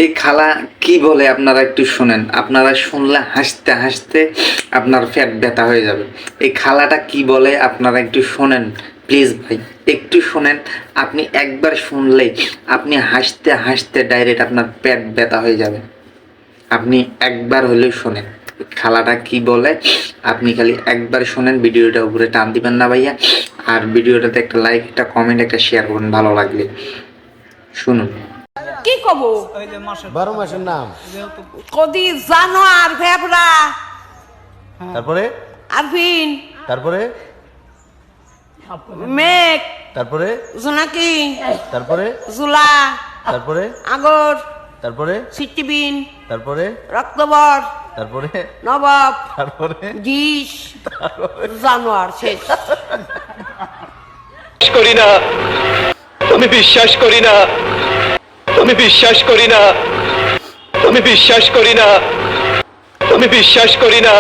এই খালা কি বলে আপনারা একটু শোনেন, আপনারা শুনলে হাসতে হাসতে আপনার পেট ব্যথা হয়ে যাবে। এই খালাটা কি বলে আপনারা একটু শোনেন প্লিজ ভাই, একটু শোনেন। আপনি একবার শুনলেই আপনি হাসতে হাসতে ডাইরেক্ট আপনার পেট ব্যথা হয়ে যাবে। আপনি একবার হলেও শোনেন খালাটা কি বলে, আপনি খালি একবার শোনেন। ভিডিওটা উপরে টান দিবেন না ভাইয়া, আর ভিডিওটাতে একটা লাইক, একটা কমেন্ট, একটা শেয়ার করুন ভালো লাগলে। শুনুন। কি কব 12 মাসের নাম, কদি জানোয়ার ভেবরা তারপরে আরফিন তারপরে মেঘ তারপরে জোনাকি তারপরে জুলা তারপরে আগর তারপরে সিটিবিন তারপরে রক্তবর তারপরে নবাব তারপরে ডিশ জানোয়ার শেষ। করি না, আমি বিশ্বাস করি না, আমি বিশ্বাস করি না, আমি বিশ্বাস করি না, আমি বিশ্বাস করি না।